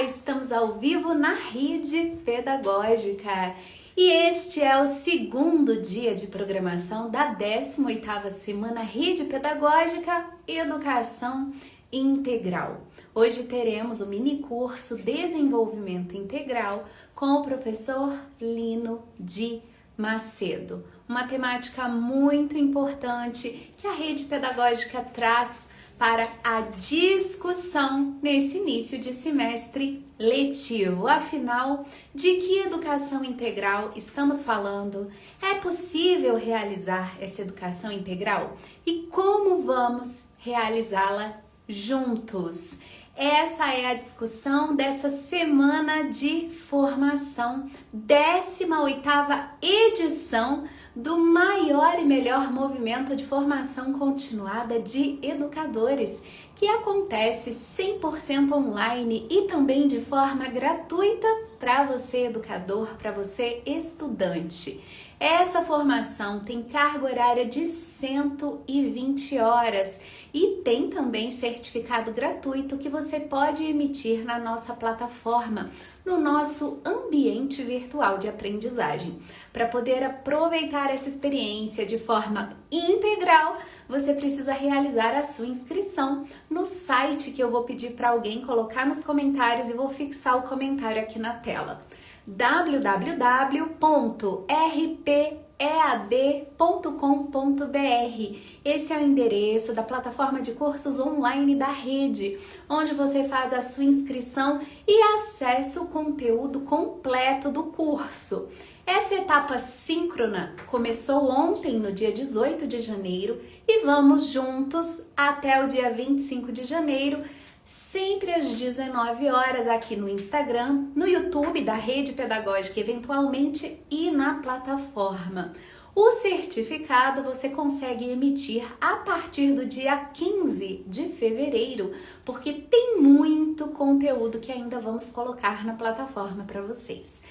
Olá, estamos ao vivo na Rede Pedagógica e este é o segundo dia de programação da 18ª Semana Rede Pedagógica Educação Integral. Hoje teremos o mini curso Desenvolvimento Integral com o professor Lino de Macedo. Uma temática muito importante que a Rede Pedagógica traz para a discussão nesse início de semestre letivo. Afinal, de que educação integral estamos falando? É possível realizar essa educação integral? E como vamos realizá-la juntos? Essa é a discussão dessa semana de formação, 18ª edição do maior e melhor movimento de formação continuada de educadores, que acontece 100% online e também de forma gratuita para você educador, para você estudante. Essa formação tem carga horária de 120 horas e tem também certificado gratuito que você pode emitir na nossa plataforma, no nosso ambiente virtual de aprendizagem. Para poder aproveitar essa experiência de forma integral, você precisa realizar a sua inscrição no site que eu vou pedir para alguém colocar nos comentários e vou fixar o comentário aqui na tela. www.rpead.com.br. Esse é o endereço da plataforma de cursos online da rede, onde você faz a sua inscrição e acessa o conteúdo completo do curso. Essa etapa síncrona começou ontem, no dia 18 de janeiro, e vamos juntos até o dia 25 de janeiro, sempre às 19 horas aqui no Instagram, no YouTube da Rede Pedagógica, eventualmente, e na plataforma. O certificado você consegue emitir a partir do dia 15 de fevereiro, porque tem muito conteúdo que ainda vamos colocar na plataforma para vocês.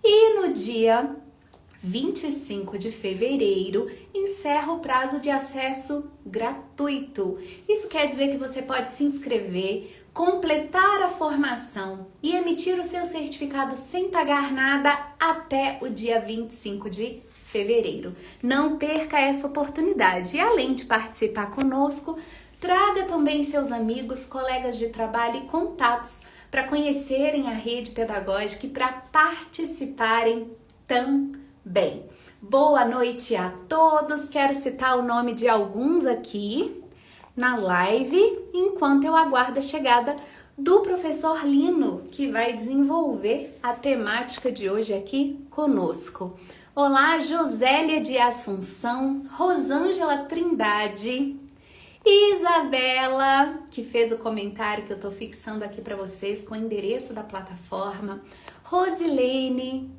E no dia 25 de fevereiro, encerra o prazo de acesso gratuito. Isso quer dizer que você pode se inscrever, completar a formação e emitir o seu certificado sem pagar nada até o dia 25 de fevereiro. Não perca essa oportunidade. E além de participar conosco, traga também seus amigos, colegas de trabalho e contatos para conhecerem a rede pedagógica e para participarem também. Boa noite a todos, quero citar o nome de alguns aqui na live, enquanto eu aguardo a chegada do professor Lino, que vai desenvolver a temática de hoje aqui conosco. Olá, Josélia de Assunção, Rosângela Trindade, Isabela, que fez o comentário que eu estou fixando aqui para vocês com o endereço da plataforma, Rosilene,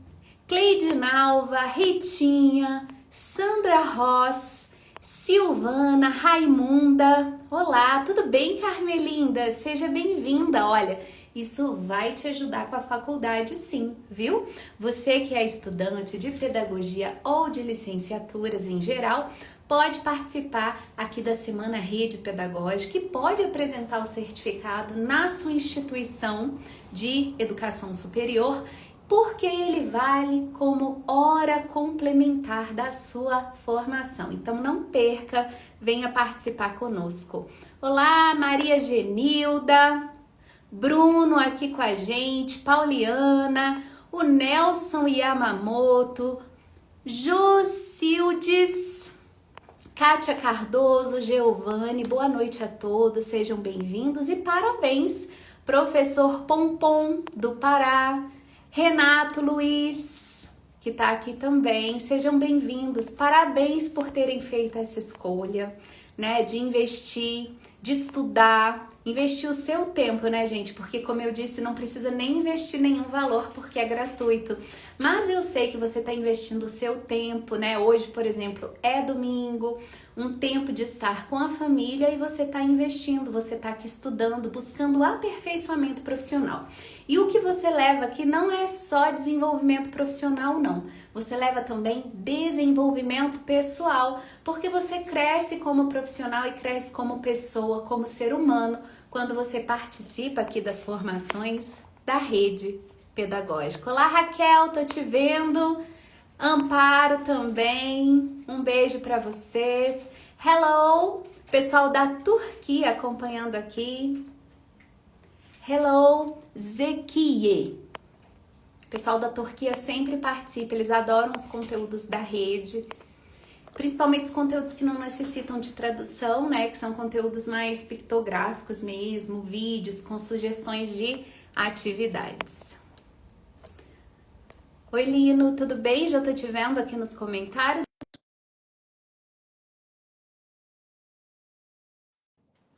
Cleidinalva, Ritinha, Sandra Ross, Silvana, Raimunda. Olá, tudo bem, Carmelinda? Seja bem-vinda. Olha, isso vai te ajudar com a faculdade, sim, viu? Você que é estudante de pedagogia ou de licenciaturas em geral, pode participar aqui da Semana Rede Pedagógica e pode apresentar o certificado na sua instituição de educação superior, porque ele vale como hora complementar da sua formação. Então não perca, venha participar conosco. Olá, Maria Genilda, Bruno aqui com a gente, Pauliana, o Nelson Yamamoto, Jocildes, Kátia Cardoso, Giovanni, boa noite a todos, sejam bem-vindos e parabéns, professor Pompom do Pará, Renato Luiz, que está aqui também, sejam bem-vindos, parabéns por terem feito essa escolha, né, de investir, de estudar, investir o seu tempo, né, gente? Porque, como eu disse, não precisa nem investir nenhum valor porque é gratuito. Mas eu sei que você está investindo o seu tempo, né? Hoje, por exemplo, é domingo, um tempo de estar com a família e você está investindo, você está aqui estudando, buscando aperfeiçoamento profissional. E o que você leva aqui não é só desenvolvimento profissional, não. Você leva também desenvolvimento pessoal, porque você cresce como profissional e cresce como pessoa, como ser humano, quando você participa aqui das formações da rede pedagógica. Olá, Raquel, tô te vendo. Amparo também, um beijo para vocês. Hello, pessoal da Turquia acompanhando aqui. Hello, Zekiye. O pessoal da Turquia sempre participa, eles adoram os conteúdos da rede, principalmente os conteúdos que não necessitam de tradução, né? Que são conteúdos mais pictográficos mesmo, vídeos com sugestões de atividades. Oi, Lino, tudo bem? Já tô te vendo aqui nos comentários.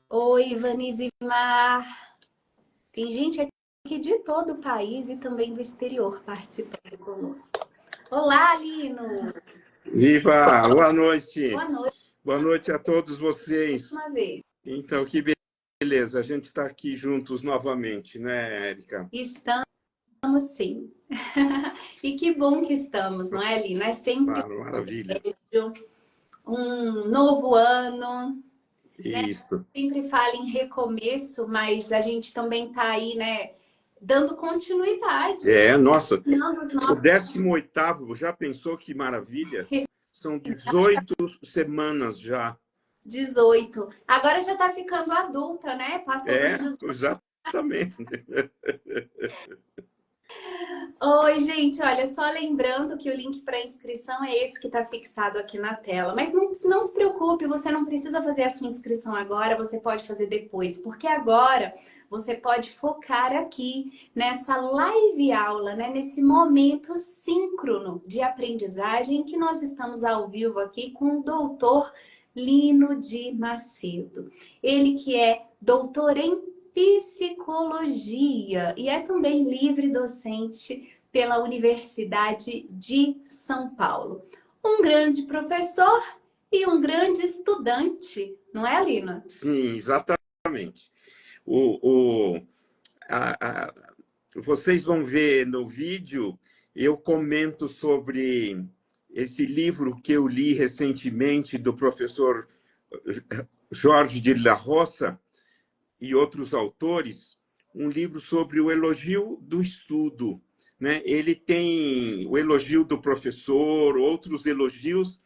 Oi, Vanise Mar. Tem gente aqui de todo o país e também do exterior participando conosco. Olá, Lino! Viva! Boa noite! Boa noite. Boa noite a todos vocês. Uma vez. Então, que beleza, a gente está aqui juntos novamente, né, Érica? Estamos sim. E que bom que estamos, não é, Lino? É sempre Claro, maravilha. um novo ano. Isso. Né? Sempre fala em recomeço, mas a gente também está aí, né, dando continuidade. Nossa, o nossos... 18º, já pensou que maravilha? São 18 semanas já. 18. Agora já está ficando adulta, né? Passou dos 18. Exatamente. Oi, gente, olha, só lembrando que o link para inscrição é esse que está fixado aqui na tela. Mas não se preocupe, você não precisa fazer a sua inscrição agora, você pode fazer depois, porque agora você pode focar aqui nessa live aula, né? Nesse momento síncrono de aprendizagem que nós estamos ao vivo aqui com o doutor Lino de Macedo. Ele que é doutor em psicologia e é também livre docente pela Universidade de São Paulo. Um grande professor e um grande estudante, não é, Lina? Sim, exatamente. Vocês vão ver no vídeo, eu comento sobre esse livro que eu li recentemente do professor Jorge de la Roça e outros autores, um livro sobre o elogio do estudo, né? Ele tem o elogio do professor, outros elogios,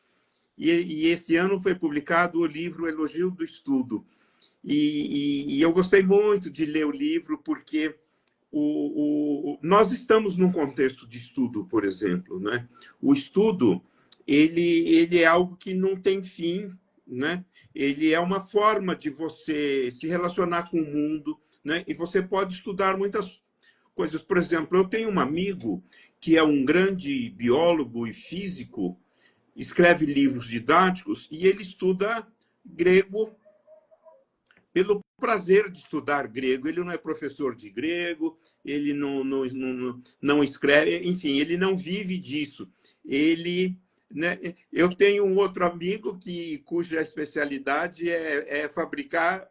e esse ano foi publicado o livro Elogio do Estudo. E eu gostei muito de ler o livro porque nós estamos num contexto de estudo, por exemplo, né? O estudo ele é algo que não tem fim, né? Ele é uma forma de você se relacionar com o mundo, né? E você pode estudar muitas coisas. Por exemplo, eu tenho um amigo que é um grande biólogo e físico, escreve livros didáticos e ele estuda grego pelo prazer de estudar grego. Ele não é professor de grego, ele não escreve, enfim, ele não vive disso. Ele, né, eu tenho um outro amigo cuja especialidade é fabricar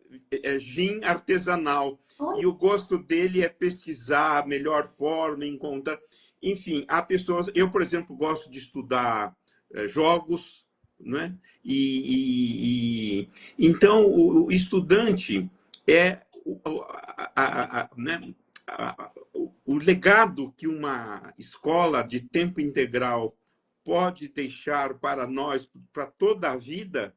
gin artesanal. E o gosto dele é pesquisar a melhor forma, encontrar... Enfim, há pessoas... Eu, por exemplo, gosto de estudar jogos, né? Então, o estudante é né? O legado que uma escola de tempo integral pode deixar para nós, para toda a vida,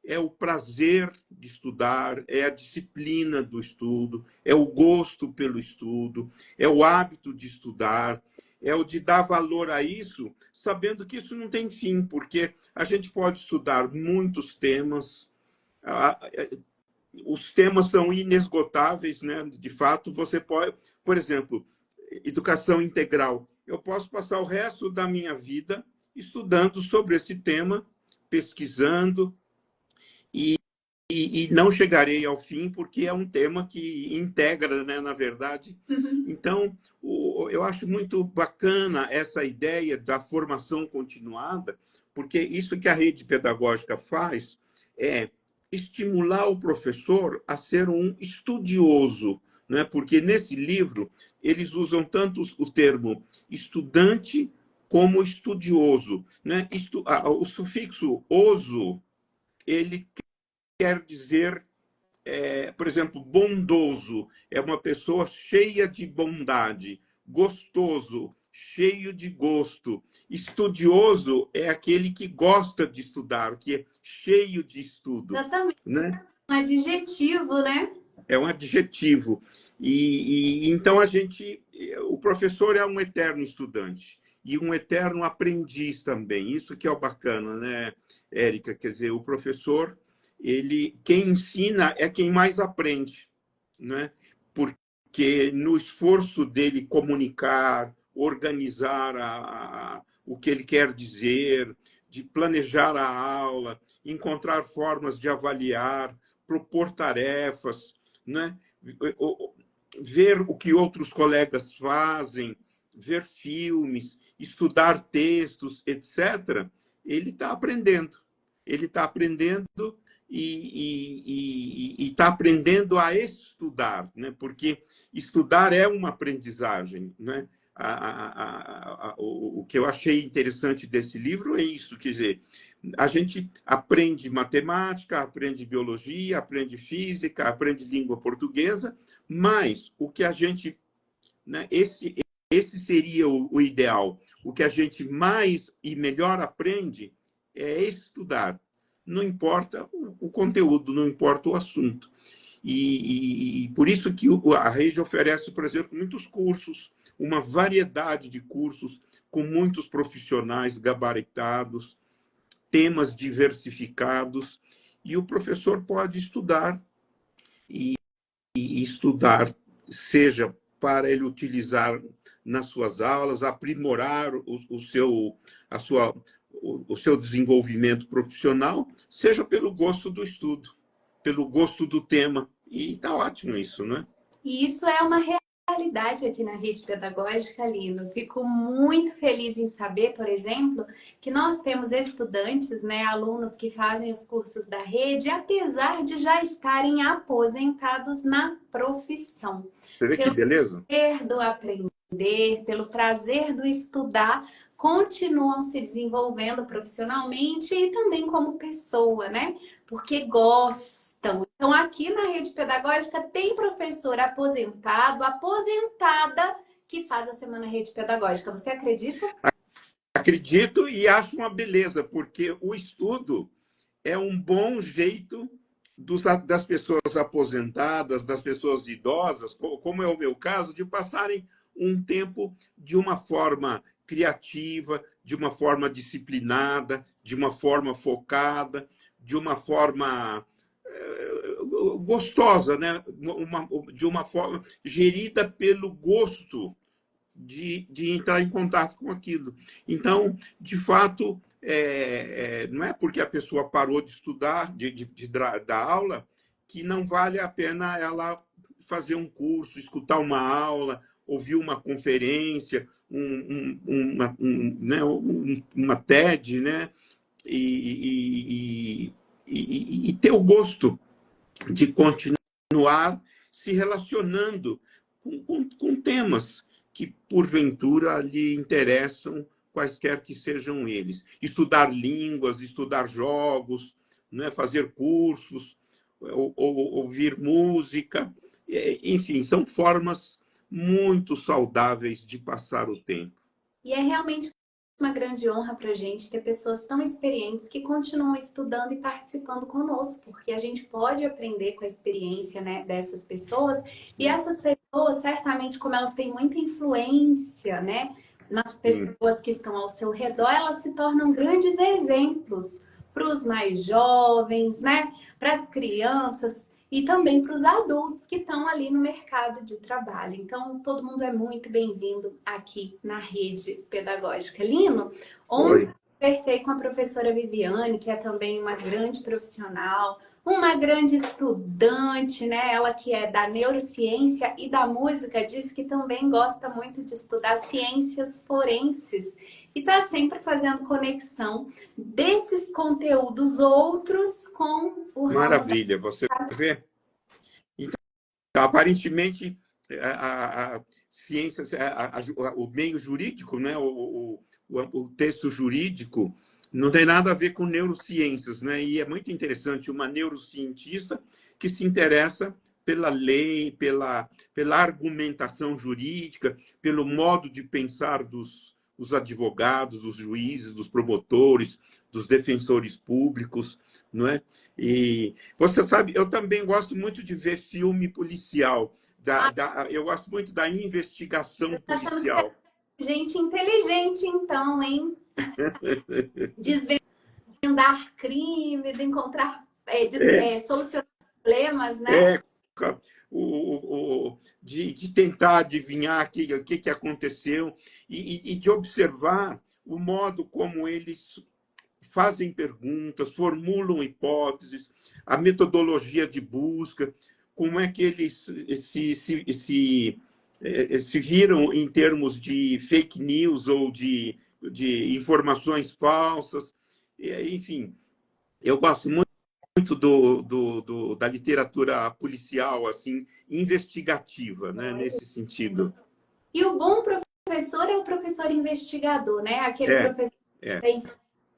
é o prazer de estudar, é a disciplina do estudo, é o gosto pelo estudo, é o hábito de estudar, é o de dar valor a isso, sabendo que isso não tem fim, porque a gente pode estudar muitos temas, os temas são inesgotáveis, né? De fato, você pode, por exemplo, educação integral. Eu posso passar o resto da minha vida estudando sobre esse tema, pesquisando, e não chegarei ao fim, porque é um tema que integra, né, na verdade. Então, eu acho muito bacana essa ideia da formação continuada, porque isso que a rede pedagógica faz é estimular o professor a ser um estudioso, né? Porque nesse livro eles usam tanto o termo estudante como estudioso, né? O sufixo oso, ele quer dizer por exemplo, bondoso é uma pessoa cheia de bondade, gostoso, cheio de gosto. Estudioso é aquele que gosta de estudar, que é cheio de estudo, Exatamente. né? Um adjetivo, né? É um adjetivo. Então o professor é um eterno estudante e um eterno aprendiz também. Isso que é o bacana, né, Érica? Quer dizer, o professor, quem ensina é quem mais aprende, né? Porque no esforço dele comunicar, organizar o que ele quer dizer, de planejar a aula, encontrar formas de avaliar, propor tarefas, né? Ver o que outros colegas fazem, ver filmes, estudar textos, etc., ele está aprendendo. Ele está aprendendo e está aprendendo a estudar, né? Porque estudar é uma aprendizagem, né? O que eu achei interessante desse livro é isso, quer dizer, a gente aprende matemática, aprende biologia, aprende física, aprende língua portuguesa, mas o que a gente, né, esse seria o ideal. O que a gente mais e melhor aprende é estudar. Não importa o conteúdo, não importa o assunto. E por isso que a rede oferece, por exemplo, muitos cursos, uma variedade de cursos com muitos profissionais gabaritados, temas diversificados, e o professor pode estudar e estudar, seja para ele utilizar nas suas aulas, aprimorar o seu desenvolvimento profissional, seja pelo gosto do estudo, pelo gosto do tema. E está ótimo isso, né? E isso é uma realidade aqui na rede pedagógica, Lino. Fico muito feliz em saber, por exemplo, que nós temos estudantes, né, alunos que fazem os cursos da rede, apesar de já estarem aposentados na profissão. Você vê que beleza? Prazer do aprender, pelo prazer do estudar, continuam se desenvolvendo profissionalmente e também como pessoa, né? Porque gostam. Então, aqui na rede pedagógica tem professor aposentado, aposentada, que faz a Semana Rede Pedagógica. Você acredita? Acredito e acho uma beleza, porque o estudo é um bom jeito das pessoas aposentadas, das pessoas idosas, como é o meu caso, de passarem um tempo de uma forma criativa, de uma forma disciplinada, de uma forma focada, de uma forma gostosa, né? De uma forma gerida pelo gosto de entrar em contato com aquilo. Então, de fato, não é porque a pessoa parou de estudar, de dar aula, que não vale a pena ela fazer um curso, escutar uma aula, ouvir uma conferência, né, uma TED, né, e ter o gosto de continuar se relacionando com temas que, porventura, lhe interessam, quaisquer que sejam eles. Estudar línguas, estudar jogos, né? Fazer cursos, ou ouvir música. Enfim, são formas muito saudáveis de passar o tempo. E é realmente uma grande honra para a gente ter pessoas tão experientes que continuam estudando e participando conosco, porque a gente pode aprender com a experiência, né, dessas pessoas, e essas pessoas, certamente, como elas têm muita influência, né, nas pessoas que estão ao seu redor, elas se tornam grandes exemplos para os mais jovens, né, para as crianças e também para os adultos que estão ali no mercado de trabalho. Então, todo mundo é muito bem-vindo aqui na rede pedagógica. Lino, ontem eu conversei com a professora Viviane, que é também uma grande profissional, uma grande estudante, né? Ela que é da neurociência e da música, diz que também gosta muito de estudar ciências forenses e está sempre fazendo conexão desses conteúdos outros com o ramo. Maravilha, você vê? Então, aparentemente, a ciência, o meio jurídico, né? O texto jurídico não tem nada a ver com neurociências, né? E é muito interessante uma neurocientista que se interessa pela lei, pela argumentação jurídica, pelo modo de pensar dos advogados, dos juízes, dos promotores, dos defensores públicos, não é? E você sabe, eu também gosto muito de ver filme policial. Eu gosto muito da investigação Tá achando que você policial. é gente inteligente, então, hein? Desvendar crimes, encontrar, solucionar problemas, né? É, de tentar adivinhar o que aconteceu e de observar o modo como eles fazem perguntas, formulam hipóteses, a metodologia de busca, como é que eles se viram em termos de fake news ou de informações falsas. Enfim, eu gosto muito da literatura policial, assim, investigativa, né, nesse sentido. E o bom professor é o professor investigador, né? Aquele É, professor é. que tem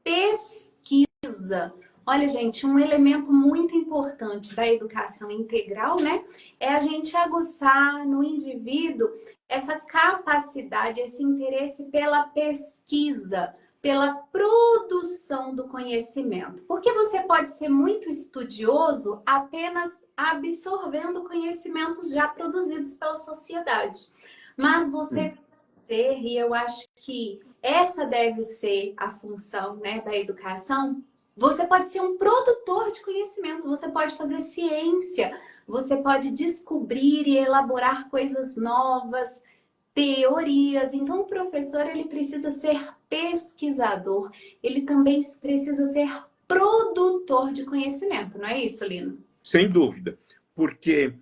pesquisa. Olha, gente, um elemento muito importante da educação integral, né, é a gente aguçar no indivíduo essa capacidade, esse interesse pela pesquisa, pela produção do conhecimento. Porque você pode ser muito estudioso apenas absorvendo conhecimentos já produzidos pela sociedade. Mas você ter, e eu acho que essa deve ser a função, né, da educação, você pode ser um produtor de conhecimento, você pode fazer ciência, você pode descobrir e elaborar coisas novas, teorias. Então, o professor, ele precisa ser pesquisador, ele também precisa ser produtor de conhecimento, não é isso, Lino? Sem dúvida, porque,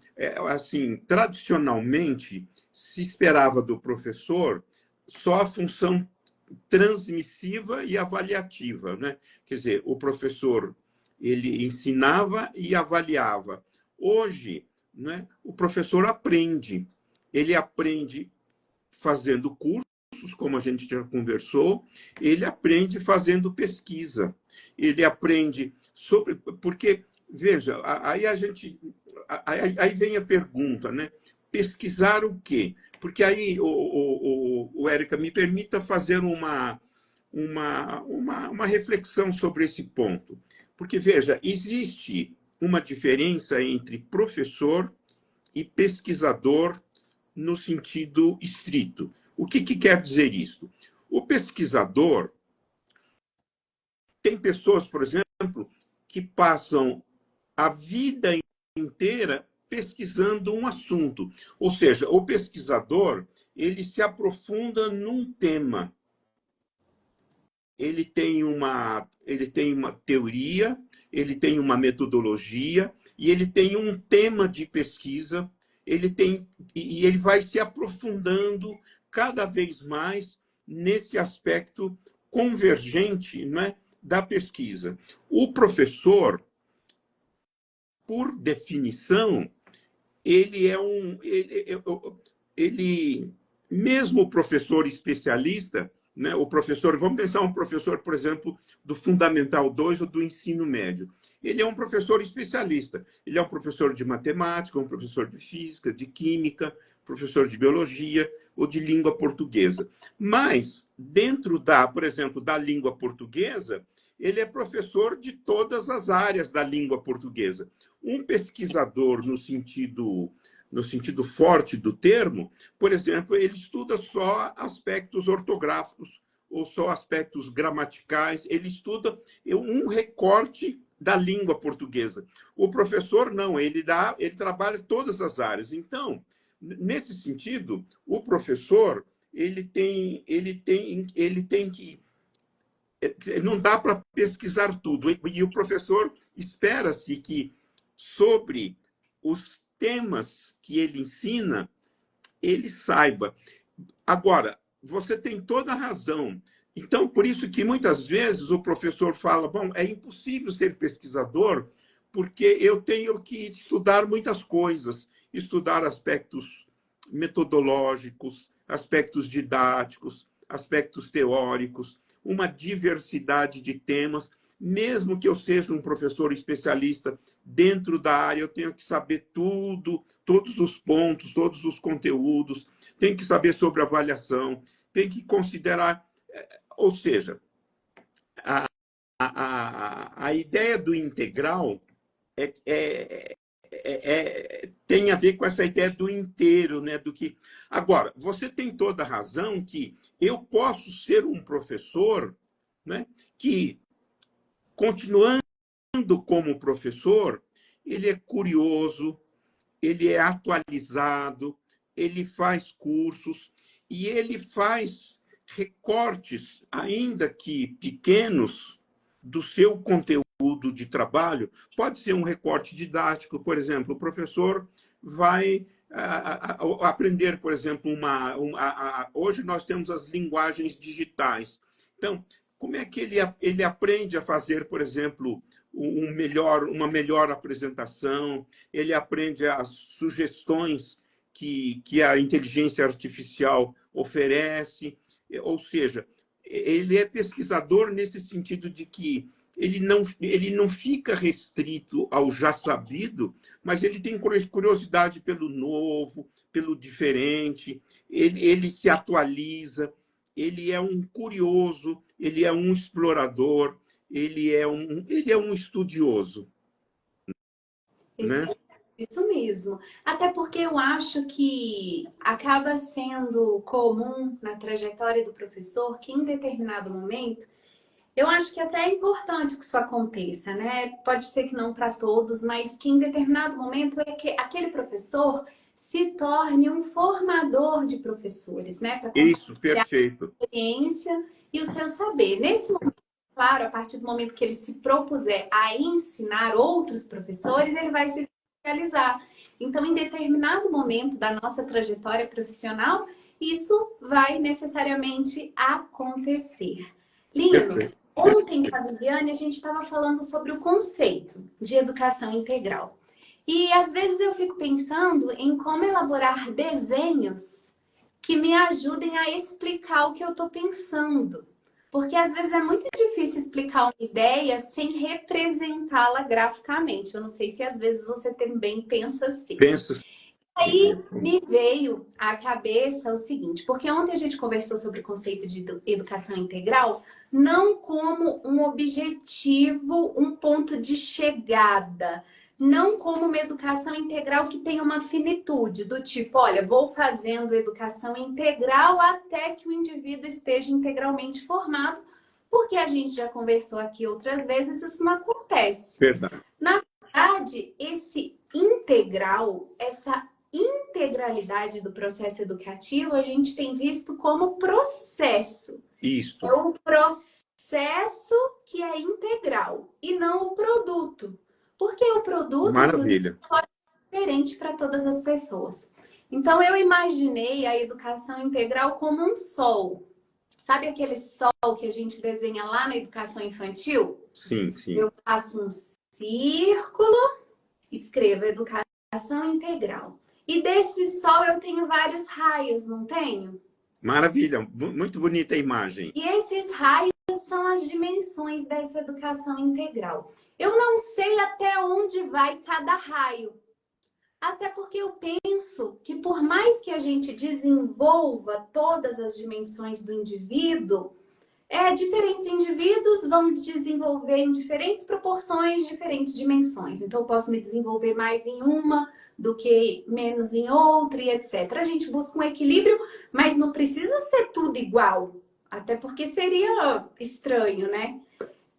assim, tradicionalmente, se esperava do professor só a função transmissiva e avaliativa, né? Quer dizer, o professor ele ensinava e avaliava. Hoje, né, o professor aprende. Ele aprende fazendo cursos, como a gente já conversou, ele aprende fazendo pesquisa. Ele aprende sobre... Porque, veja, aí vem a pergunta, né? Pesquisar o quê? Porque aí, Érica, me permita fazer uma reflexão sobre esse ponto. Porque, veja, existe uma diferença entre professor e pesquisador no sentido estrito. O que quer dizer isso? O pesquisador tem pessoas, por exemplo, que passam a vida inteira pesquisando um assunto. Ou seja, o pesquisador, ele se aprofunda num tema. Ele tem uma teoria, ele tem uma metodologia e ele tem um tema de pesquisa. E ele vai se aprofundando cada vez mais nesse aspecto convergente, né, da pesquisa. O professor, por definição, ele é mesmo o professor especialista, né, o professor, vamos pensar um professor, por exemplo, do Fundamental 2 ou do ensino médio. Ele é um professor especialista. Ele é um professor de matemática, um professor de física, de química, professor de biologia ou de língua portuguesa. Mas, dentro por exemplo, da língua portuguesa, ele é professor de todas as áreas da língua portuguesa. Um pesquisador, no sentido forte do termo, por exemplo, ele estuda só aspectos ortográficos ou só aspectos gramaticais, ele estuda um recorte da língua portuguesa. O professor não, ele trabalha todas as áreas. Então, nesse sentido, o professor ele tem que não dá para pesquisar tudo. E o professor espera-se que, sobre os temas que ele ensina, ele saiba. Agora, você tem toda a razão. Então, por isso que muitas vezes o professor fala, bom, é impossível ser pesquisador porque eu tenho que estudar muitas coisas, estudar aspectos metodológicos, aspectos didáticos, aspectos teóricos. uma diversidade de temas. Mesmo que eu seja um professor especialista dentro da área, eu tenho que saber tudo, todos os pontos, todos os conteúdos, tenho que saber sobre avaliação, tenho que considerar, ou seja, a ideia do integral tem a ver com essa ideia do inteiro, né? Do que... Agora, você tem toda a razão que eu posso ser um professor, né, que, continuando como professor, ele é curioso, ele é atualizado, ele faz cursos e ele faz recortes, ainda que pequenos, do seu conteúdo de trabalho. Pode ser um recorte didático, por exemplo, o professor vai aprender, por exemplo, hoje nós temos as linguagens digitais. Então, como é que ele aprende a fazer, por exemplo, uma melhor apresentação, ele aprende as sugestões que a inteligência artificial oferece, ou seja, ele é pesquisador nesse sentido de que ele não fica restrito ao já sabido, mas ele tem curiosidade pelo novo, pelo diferente, ele se atualiza, ele é um curioso, ele é um explorador, ele é um estudioso. Isso, Né? isso mesmo. Até porque eu acho que acaba sendo comum na trajetória do professor que, em determinado momento, eu acho que até é importante que isso aconteça, né? Pode ser que não para todos, mas que em determinado momento é que aquele professor se torne um formador de professores, né? Para Isso, compartilhar perfeito. a experiência e o seu saber. Nesse momento, claro, a partir do momento que ele se propuser a ensinar outros professores, ele vai se especializar. Então, em determinado momento da nossa trajetória profissional, isso vai necessariamente acontecer. Lino, Perfeito. ontem com a Viviane, a gente estava falando sobre o conceito de educação integral. E às vezes eu fico pensando em como elaborar desenhos que me ajudem a explicar o que eu estou pensando. Porque às vezes é muito difícil explicar uma ideia sem representá-la graficamente. Eu não sei se às vezes você também pensa assim. Penso Aí sim. me veio à cabeça o seguinte, porque ontem a gente conversou sobre o conceito de educação integral, não como um objetivo, um ponto de chegada, não como uma educação integral que tem uma finitude, do tipo, olha, vou fazendo educação integral até que o indivíduo esteja integralmente formado, porque a gente já conversou aqui outras vezes, isso não acontece. Verdade. Na verdade, esse integral, essa integralidade do processo educativo, a gente tem visto como processo. Isto. É o processo que é integral e não o produto. Porque o produto, Maravilha. inclusive, pode ser diferente para todas as pessoas. Então, eu imaginei a educação integral como um sol. Sabe aquele sol que a gente desenha lá na educação infantil? Sim, sim. Eu faço um círculo, escrevo educação integral. E desse sol eu tenho vários raios, não tenho? Maravilha, muito bonita a imagem. E esses raios são as dimensões dessa educação integral. Eu não sei até onde vai cada raio. Até porque eu penso que por mais que a gente desenvolva todas as dimensões do indivíduo, diferentes indivíduos vão desenvolver em diferentes proporções, diferentes dimensões. Então, eu posso me desenvolver mais em uma do que menos em outra e etc. A gente busca um equilíbrio, mas não precisa ser tudo igual. Até porque seria estranho, né?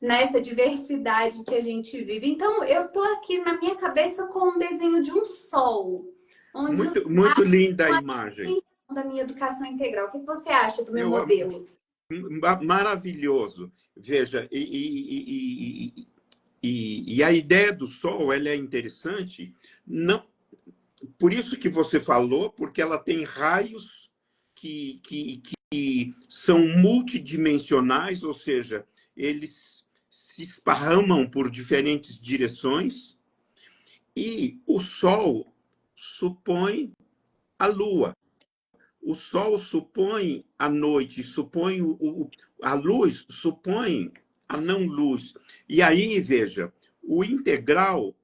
Nessa diversidade que a gente vive. Então, eu tô aqui na minha cabeça com um desenho de um sol. Onde muito linda a imagem. Da minha educação integral. O que você acha do meu modelo? Maravilhoso. Veja, e a ideia do sol, ela é interessante, não, por isso que você falou, porque ela tem raios que são multidimensionais, ou seja, eles se esparramam por diferentes direções, e o sol supõe a lua. o Sol supõe a noite, supõe a luz, supõe a não luz. E aí, veja, o integral,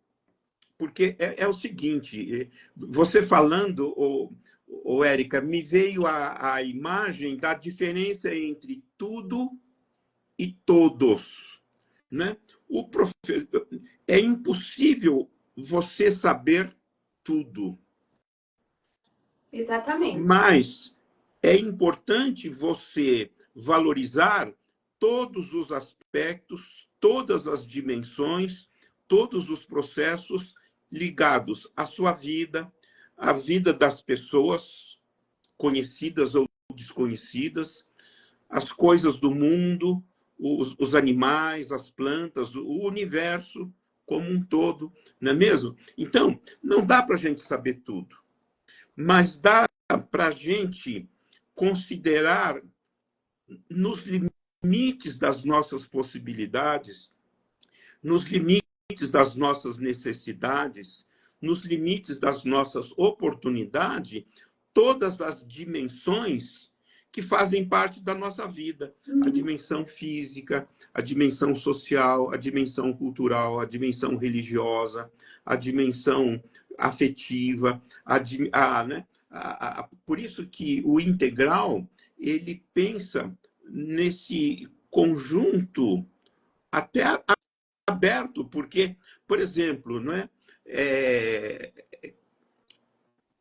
porque é o seguinte, você falando, Érica, me veio a imagem da diferença entre tudo e todos, né? É impossível você saber tudo. Exatamente. Mas é importante você valorizar todos os aspectos, todas as dimensões, todos os processos ligados à sua vida, à vida das pessoas, conhecidas ou desconhecidas, as coisas do mundo, os animais, as plantas, o universo como um todo, não é mesmo? Então, não dá para a gente saber tudo, mas dá para a gente considerar nos limites das nossas possibilidades, nos limites das nossas necessidades, nos limites das nossas oportunidades, todas as dimensões que fazem parte da nossa vida. A dimensão física, a dimensão social, a dimensão cultural, a dimensão religiosa, a dimensão afetiva, né? Por isso que o integral, ele pensa nesse conjunto até aberto, porque, por exemplo, não é?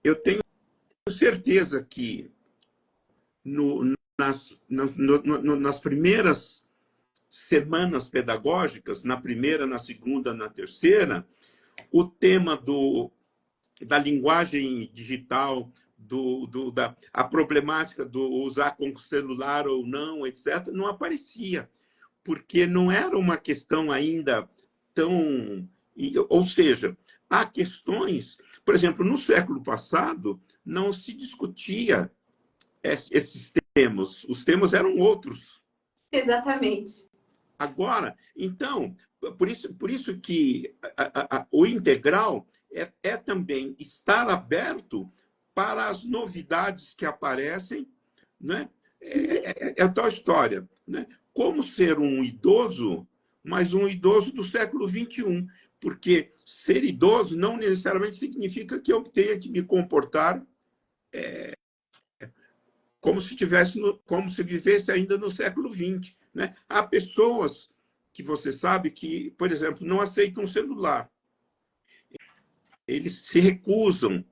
Eu tenho certeza que nas primeiras semanas pedagógicas, na primeira, na segunda, na terceira, o tema da linguagem digital, a problemática do usar com celular ou não, etc., não aparecia, porque não era uma questão ainda tão... Ou seja, há questões... Por exemplo, no século passado, não se discutia esses temas. Os temas eram outros. Exatamente. Agora, então, por isso que o integral é também estar aberto para as novidades que aparecem, né? É tal história, né? Como ser um idoso, mas um idoso do século XXI, porque ser idoso não necessariamente significa que eu tenha que me comportar como se como se vivesse ainda no século XX, né? Há pessoas que você sabe que, por exemplo, não aceitam celular. Eles se recusam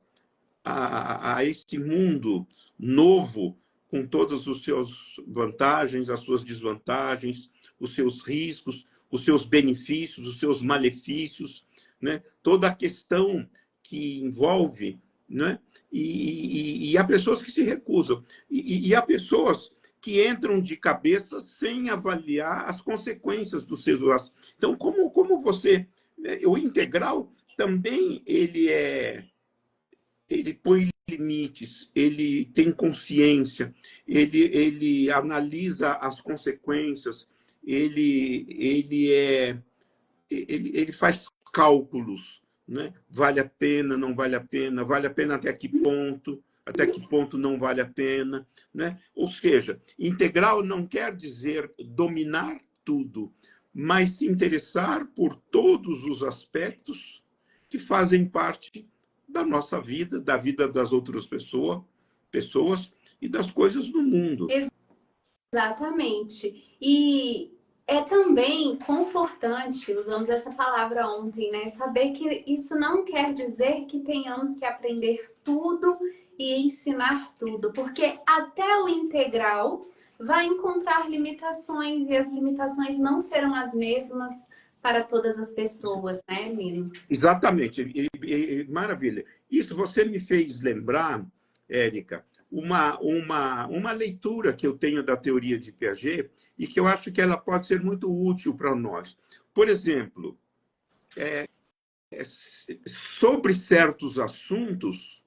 a esse mundo novo, com todas as suas vantagens, as suas desvantagens, os seus riscos, os seus benefícios, os seus malefícios, né? Toda a questão que envolve, né? E há pessoas que se recusam. E há pessoas que entram de cabeça sem avaliar as consequências dos seus atos. Então, como você... O integral também ele põe limites, ele tem consciência, ele analisa as consequências, ele faz cálculos, né? Vale a pena, não vale a pena, vale a pena até que ponto não vale a pena, né? Ou seja, integral não quer dizer dominar tudo, mas se interessar por todos os aspectos que fazem parte da nossa vida, da vida das outras pessoas e das coisas do mundo. Exatamente. E é também confortante, usamos essa palavra ontem, né? Saber que isso não quer dizer que tenhamos que aprender tudo e ensinar tudo, porque até o integral vai encontrar limitações e as limitações não serão as mesmas para todas as pessoas, né, Lino? Exatamente. Maravilha. Isso você me fez lembrar, Érica, uma leitura que eu tenho da teoria de Piaget e que eu acho que ela pode ser muito útil para nós. Por exemplo, sobre certos assuntos,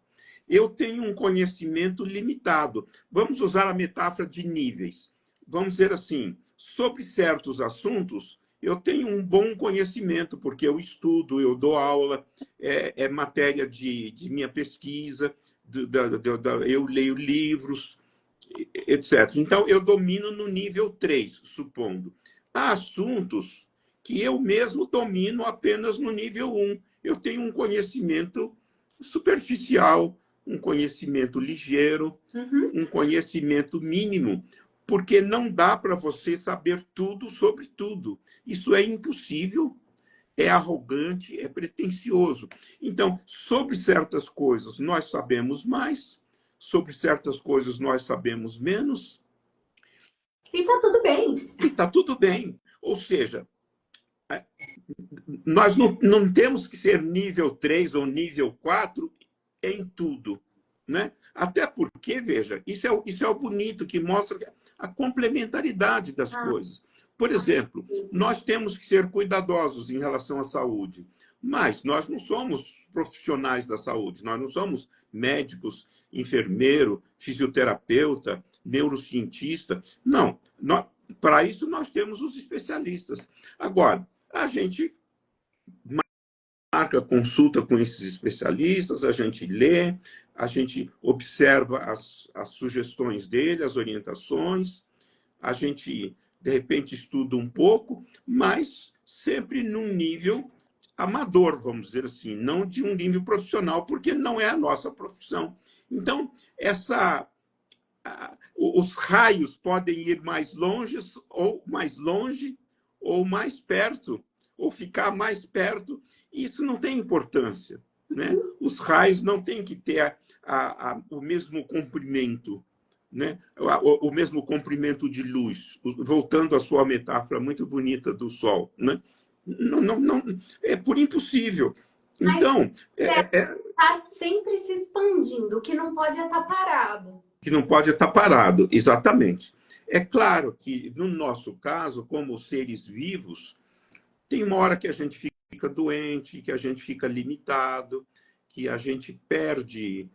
eu tenho um conhecimento limitado. Vamos usar a metáfora de níveis. Vamos dizer assim, sobre certos assuntos, eu tenho um bom conhecimento, porque eu estudo, eu dou aula, é matéria de minha pesquisa, eu leio livros, etc. Então, eu domino no nível 3, supondo. Há assuntos que eu mesmo domino apenas no nível 1. Eu tenho um conhecimento superficial, um conhecimento ligeiro, um conhecimento mínimo, porque não dá para você saber tudo sobre tudo. Isso é impossível, é arrogante, é pretensioso. Então, sobre certas coisas nós sabemos mais, sobre certas coisas nós sabemos menos. E tá tudo bem. E está tudo bem. Ou seja, nós não temos que ser nível 3 ou nível 4 em tudo. Né? Até porque, veja, isso é o bonito, que mostra a complementaridade das coisas. Por exemplo, nós temos que ser cuidadosos em relação à saúde, mas nós não somos profissionais da saúde, nós não somos médicos, enfermeiro, fisioterapeuta, neurocientista. Não, para isso nós temos os especialistas. Agora, a gente marca consulta com esses especialistas, a gente lê, a gente observa as sugestões dele, as orientações, a gente, de repente, estuda um pouco, mas sempre num nível amador, vamos dizer assim, não de um nível profissional, porque não é a nossa profissão. Então, os raios podem ir mais longe, ou mais perto, ou ficar mais perto. Isso não tem importância. Né? Os raios não têm que ter o mesmo comprimento, né? O mesmo comprimento de luz, voltando à sua metáfora muito bonita do Sol. Né? Não, é por impossível. Então, está sempre se expandindo, o que não pode é estar parado. Que não pode estar parado, exatamente. É claro que, no nosso caso, como seres vivos, tem uma hora que a gente fica doente, que a gente fica limitado, que a gente perde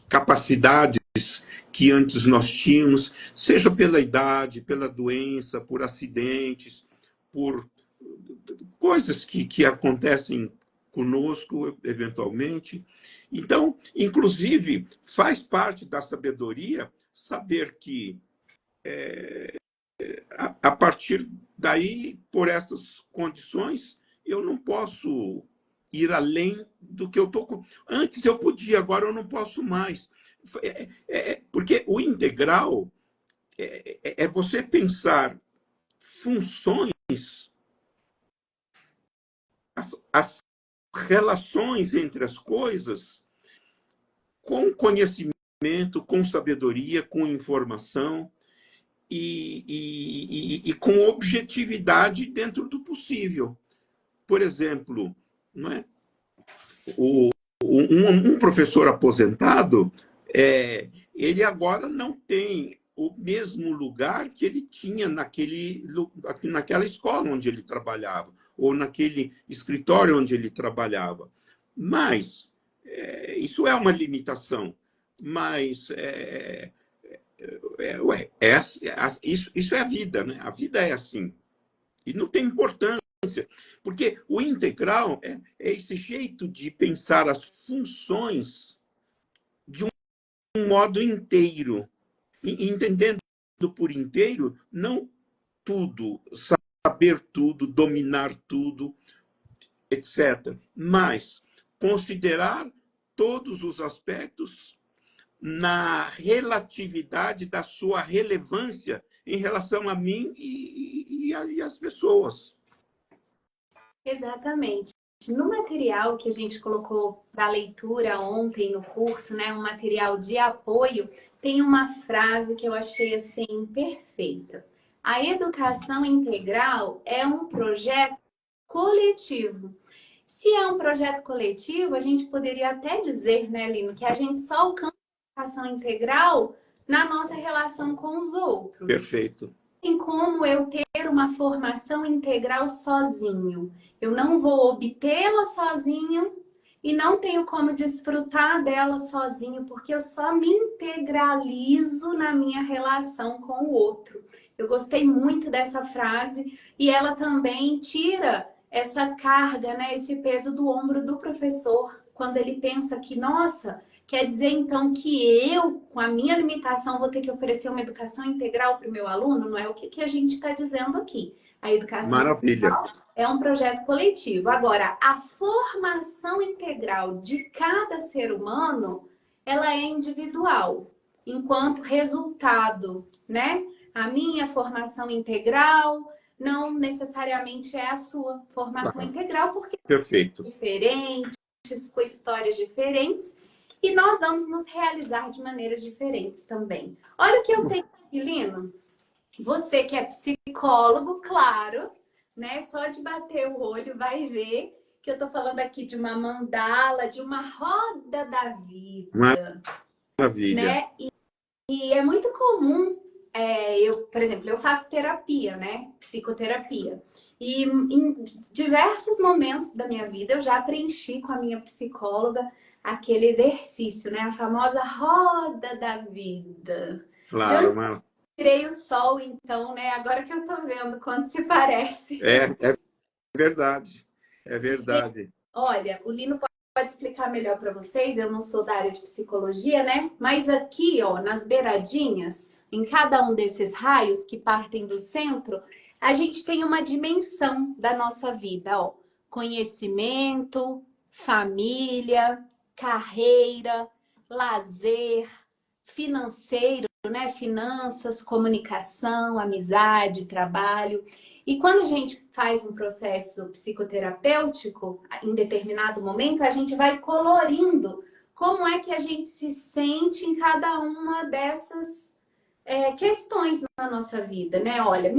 capacidades que antes nós tínhamos, seja pela idade, pela doença, por acidentes, por coisas que acontecem conosco, eventualmente. Então, inclusive, faz parte da sabedoria saber que, a partir daí, por essas condições, eu não posso ir além do que eu estou. Antes eu podia, agora eu não posso mais. Porque o integral é você pensar funções, as relações entre as coisas, com conhecimento, com sabedoria, com informação e com objetividade dentro do possível. Por exemplo, não é? Um professor aposentado, ele agora não tem o mesmo lugar que ele tinha naquela escola onde ele trabalhava, ou naquele escritório onde ele trabalhava. Mas isso é uma limitação. Mas isso é a vida, né? A vida é assim. E não tem importância. Porque o integral é esse jeito de pensar as funções de um modo inteiro. Entendendo por inteiro, não tudo, saber tudo, dominar tudo, etc. Mas considerar todos os aspectos na relatividade da sua relevância em relação a mim e às pessoas. Exatamente. No material que a gente colocou para leitura ontem no curso, né, um material de apoio, tem uma frase que eu achei assim perfeita. A educação integral é um projeto coletivo. Se é um projeto coletivo, a gente poderia até dizer, né, Lino, que a gente só alcança a educação integral na nossa relação com os outros. Perfeito. Tem como eu ter uma formação integral sozinho. Eu não vou obtê-la sozinho e não tenho como desfrutar dela sozinho, porque eu só me integralizo na minha relação com o outro. Eu gostei muito dessa frase e ela também tira essa carga, né, esse peso do ombro do professor, quando ele pensa que, nossa, quer dizer então que eu, com a minha limitação, vou ter que oferecer uma educação integral para o meu aluno? Não é o que a gente está dizendo aqui. A educação Maravilha. integral é um projeto coletivo. Agora, a formação integral de cada ser humano, ela é individual, enquanto resultado, né? A minha formação integral não necessariamente é a sua formação Claro. integral, porque Perfeito. são diferentes, com histórias diferentes, e nós vamos nos realizar de maneiras diferentes também. Olha o que eu tenho aqui, Lino. Você que é psicólogo, claro, né? Só de bater o olho vai ver que eu tô falando aqui de uma mandala, de uma roda da vida, Maravilha. né? E é muito comum, por exemplo, eu faço terapia, né? Psicoterapia. E em diversos momentos da minha vida eu já preenchi com a minha psicóloga aquele exercício, né? A famosa roda da vida. De Claro, onde tirei o sol, então, né? Agora que eu tô vendo quanto se parece. é verdade. É verdade. Olha, o Lino pode explicar melhor para vocês, eu não sou da área de psicologia, né? Mas aqui, ó, nas beiradinhas, em cada um desses raios que partem do centro, a gente tem uma dimensão da nossa vida, ó. Conhecimento, família, carreira, lazer, financeiro, né? Finanças, comunicação, amizade, trabalho. E quando a gente faz um processo psicoterapêutico, em determinado momento, a gente vai colorindo como é que a gente se sente em cada uma dessas questões na nossa vida, né? Olha,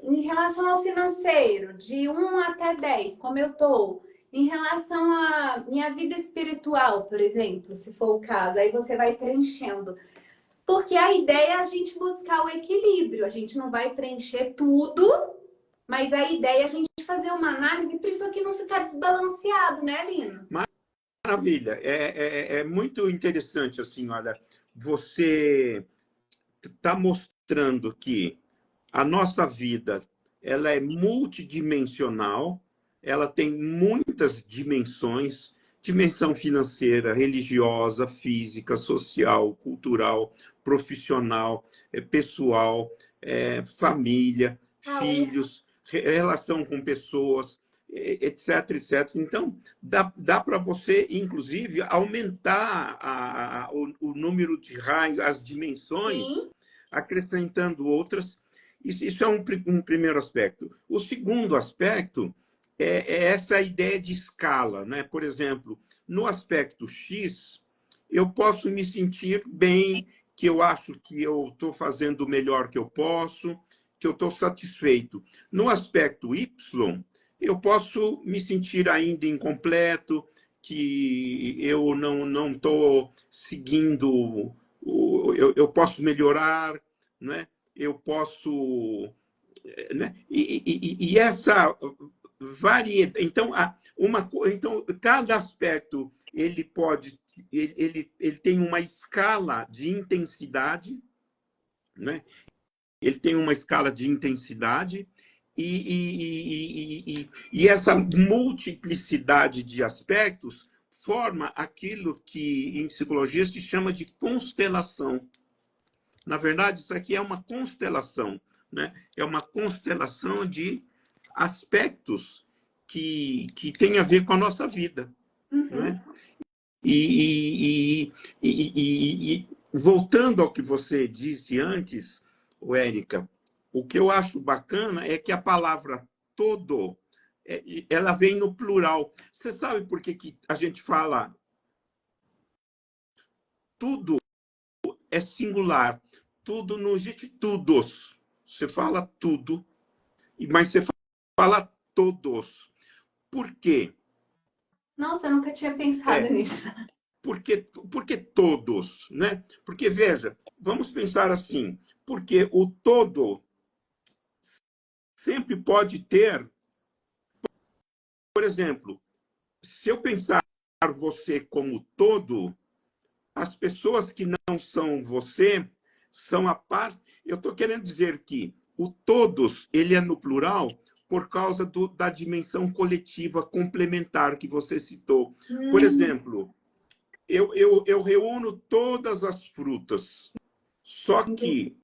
em relação ao financeiro, de 1 até 10, como eu tô? Em relação à minha vida espiritual, por exemplo, se for o caso, aí você vai preenchendo. Porque a ideia é a gente buscar o equilíbrio, a gente não vai preencher tudo, mas a ideia é a gente fazer uma análise para isso aqui não ficar desbalanceado, né, Lino? Maravilha. É muito interessante, assim, olha, você está mostrando que a nossa vida ela é multidimensional, ela tem muitas dimensões, dimensão financeira, religiosa, física, social, cultural, profissional, pessoal, família, filhos, relação com pessoas, etc, etc. Então, dá para você, inclusive, aumentar o número de raios, as dimensões, Sim. acrescentando outras. Isso é um primeiro aspecto. O segundo aspecto é essa ideia de escala, né? Por exemplo, no aspecto X, eu posso me sentir bem, que eu acho que eu estou fazendo o melhor que eu posso, que eu estou satisfeito. No aspecto Y, eu posso me sentir ainda incompleto, que eu não estou seguindo, eu posso melhorar, né? Eu posso, né? E essa variedade. Então, cada aspecto ele tem uma escala de intensidade, né? Ele tem uma escala de intensidade e essa multiplicidade de aspectos forma aquilo que em psicologia se chama de constelação. Na verdade, isso aqui é uma constelação, né? É uma constelação de aspectos que tem a ver com a nossa vida, né? E voltando ao que você disse antes, Érica, o que eu acho bacana é que a palavra todo, ela vem no plural. Você sabe por que a gente fala tudo é singular? Tudo não existe todos. Você fala tudo, mas você fala todos. Por quê? Nossa, eu nunca tinha pensado nisso. Porque todos, né? Porque, veja, vamos pensar assim, porque o todo sempre pode ter, por exemplo, se eu pensar você como todo, as pessoas que não são você são a parte. Eu estou querendo dizer que o todos ele é no plural por causa da dimensão coletiva complementar que você citou. Por exemplo, eu reúno todas as frutas, só que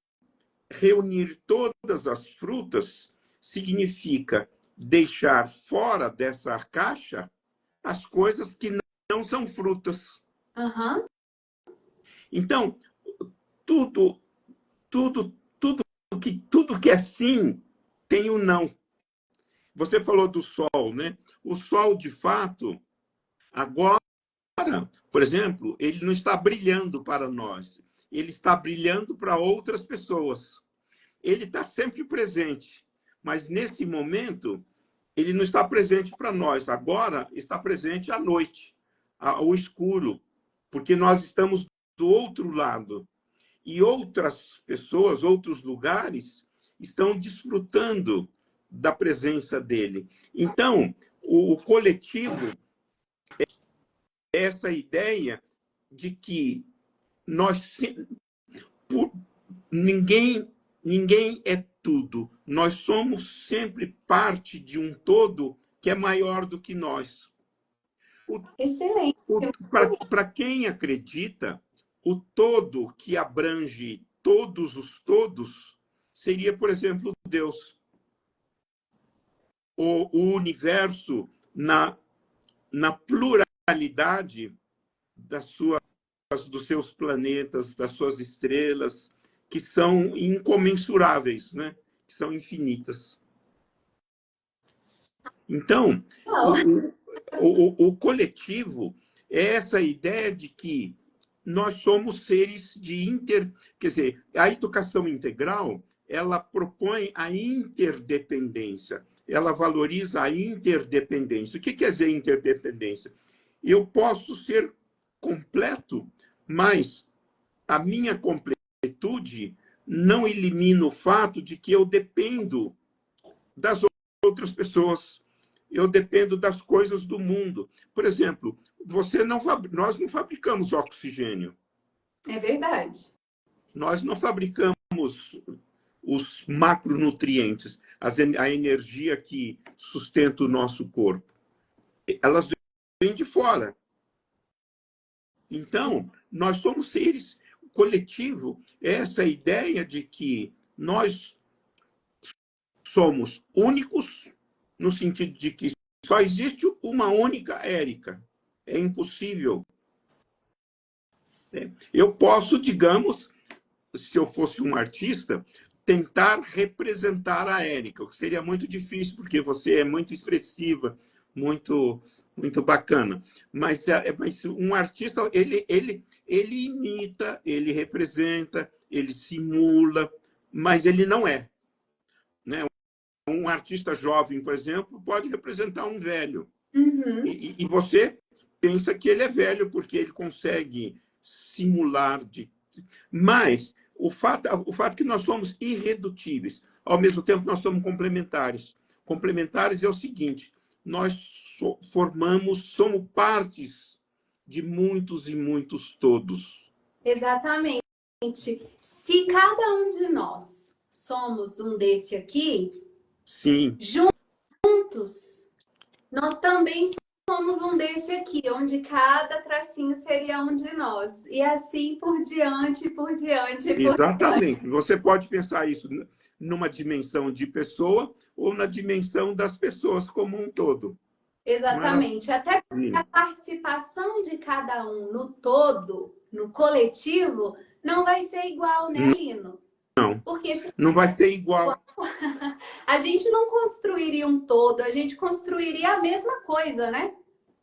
reunir todas as frutas significa deixar fora dessa caixa as coisas que não são frutas. Aham. Então, tudo, tudo que é sim tem o não. Você falou do sol, né? O sol, de fato, agora, por exemplo, ele não está brilhando para nós. Ele está brilhando para outras pessoas. Ele está sempre presente, mas nesse momento ele não está presente para nós. Agora está presente à noite, ao escuro, porque nós estamos do outro lado. E outras pessoas, outros lugares, estão desfrutando da presença dele. Então, o coletivo é essa ideia de que nós ninguém é tudo. Nós somos sempre parte de um todo que é maior do que nós. Excelente. Para quem acredita, o todo que abrange todos os todos seria, por exemplo, Deus. O universo na pluralidade dos seus planetas, das suas estrelas, que são incomensuráveis, né? Que são infinitas. Então, o coletivo é essa ideia de que nós somos seres de Quer dizer, a educação integral, ela propõe a interdependência, ela valoriza a interdependência. O que quer dizer interdependência? Eu posso ser completo, mas a minha completude não elimina o fato de que eu dependo das outras pessoas. Eu dependo das coisas do mundo. Por exemplo, nós não fabricamos oxigênio. É verdade. Nós não fabricamos os macronutrientes, a energia que sustenta o nosso corpo. Elas vêm de fora. Então, nós somos seres coletivo. Essa ideia de que nós somos únicos, no sentido de que só existe uma única Érica. É impossível. Eu posso, digamos, se eu fosse um artista, tentar representar a Érica, o que seria muito difícil, porque você é muito expressiva, muito bacana. Mas um artista, ele imita, ele representa, ele simula, mas ele não é. Né? Um artista jovem, por exemplo, pode representar um velho. Uhum. E você pensa que ele é velho porque ele consegue simular. Mas o fato é que nós somos irredutíveis. Ao mesmo tempo, nós somos complementares. Complementares é o seguinte: nós somos partes de muitos e muitos todos. Exatamente. Se cada um de nós somos um desse aqui, sim, juntos, nós também somos um desse aqui, onde cada tracinho seria um de nós. E assim por diante, por diante, por exatamente. diante. Você pode pensar isso numa dimensão de pessoa ou na dimensão das pessoas como um todo. Exatamente. Até porque a participação de cada um no todo, no coletivo, não vai ser igual, né, Lino? Não. Porque se não vai ser igual. A gente não construiria um todo, a gente construiria a mesma coisa, né?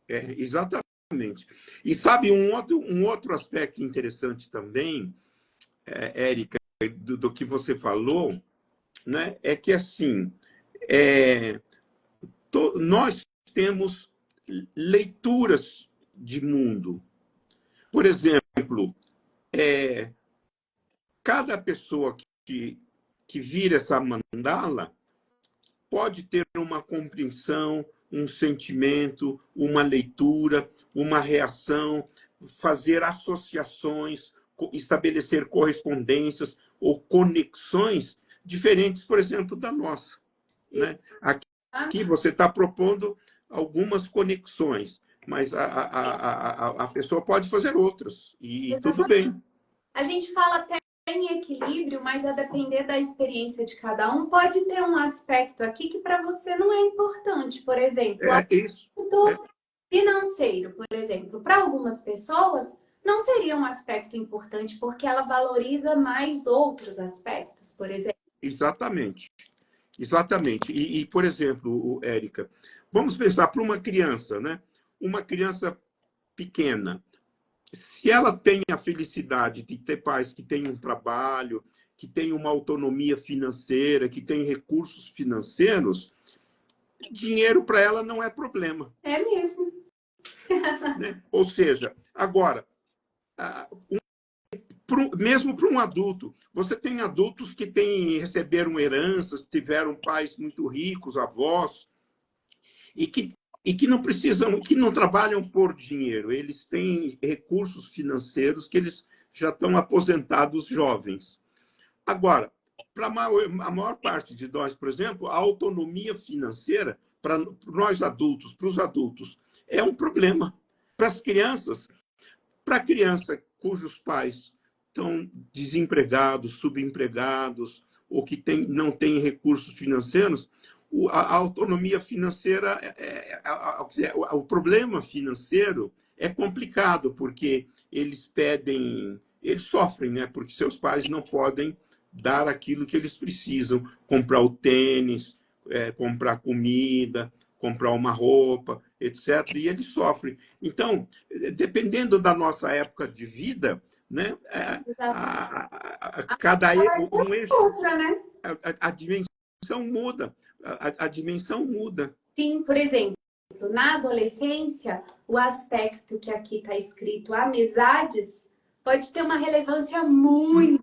Exatamente. E sabe um outro aspecto interessante também, Érica, do que você falou, né, é que assim, nós temos leituras de mundo. Por exemplo, cada pessoa que vira essa mandala pode ter uma compreensão, um sentimento, uma leitura, uma reação, fazer associações, estabelecer correspondências ou conexões diferentes, por exemplo, da nossa. Né? Aqui aqui você está propondo algumas conexões, mas a pessoa pode fazer outras, e tudo Exatamente. bem. A gente fala até em equilíbrio, mas a depender da experiência de cada um, pode ter um aspecto aqui que para você não é importante. Por exemplo, o É isso. aspecto financeiro, por exemplo, para algumas pessoas não seria um aspecto importante porque ela valoriza mais outros aspectos, por exemplo. Exatamente. Exatamente. Por exemplo, Érica, vamos pensar para uma criança, né? Uma criança pequena. Se ela tem a felicidade de ter pais que têm um trabalho, que têm uma autonomia financeira, que têm recursos financeiros, dinheiro para ela não é problema. É mesmo. Né? Ou seja, agora, mesmo para um adulto, você tem adultos que receberam heranças, tiveram pais muito ricos, avós, e que não precisam, que não trabalham por dinheiro. Eles têm recursos financeiros que eles já estão aposentados jovens. Agora, para a maior parte de nós, por exemplo, a autonomia financeira, para nós adultos, para os adultos, é um problema. Para as crianças, para a criança cujos pais estão desempregados, subempregados, ou que não têm recursos financeiros, a autonomia financeira, o problema financeiro é complicado, porque eles sofrem, né? Porque seus pais não podem dar aquilo que eles precisam, comprar o tênis, comprar comida, comprar uma roupa, etc. E eles sofrem. Então, dependendo da nossa época de vida, né, cada Vai ser um eixo, outra, né? a dimensão muda, a dimensão muda. Sim, por exemplo, na adolescência, o aspecto que aqui está escrito amizades pode ter uma relevância muito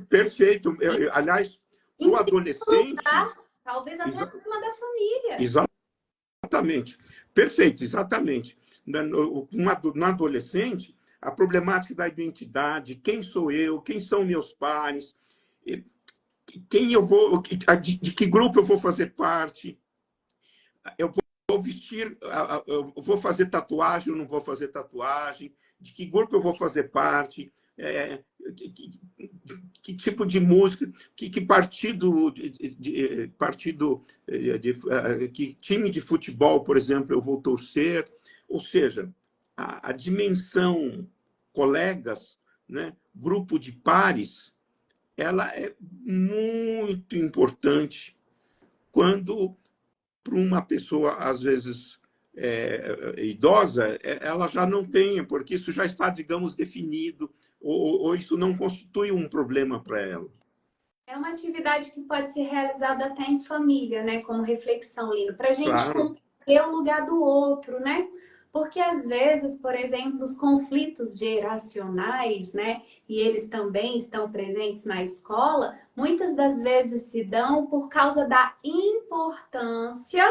Perfeito. Aliás, para o em adolescente, talvez até uma da família. exatamente, perfeito, exatamente. No adolescente, a problemática da identidade, quem sou eu, quem são meus pares, quem eu vou, de que grupo eu vou fazer parte, eu vou vestir, eu vou fazer tatuagem ou não vou fazer tatuagem, de que grupo eu vou fazer parte, que tipo de música, que partido, que time de futebol, por exemplo, eu vou torcer. Ou seja, a dimensão colegas, né, grupo de pares, ela é muito importante quando, para uma pessoa, às vezes, idosa, ela já não tem, porque isso já está, digamos, definido, ou isso não constitui um problema para ela. É uma atividade que pode ser realizada até em família, né? Como reflexão, Lino, para a gente Claro, compreender o lugar do outro, né? Porque às vezes, por exemplo, os conflitos geracionais, né? E eles também estão presentes na escola, muitas das vezes se dão por causa da importância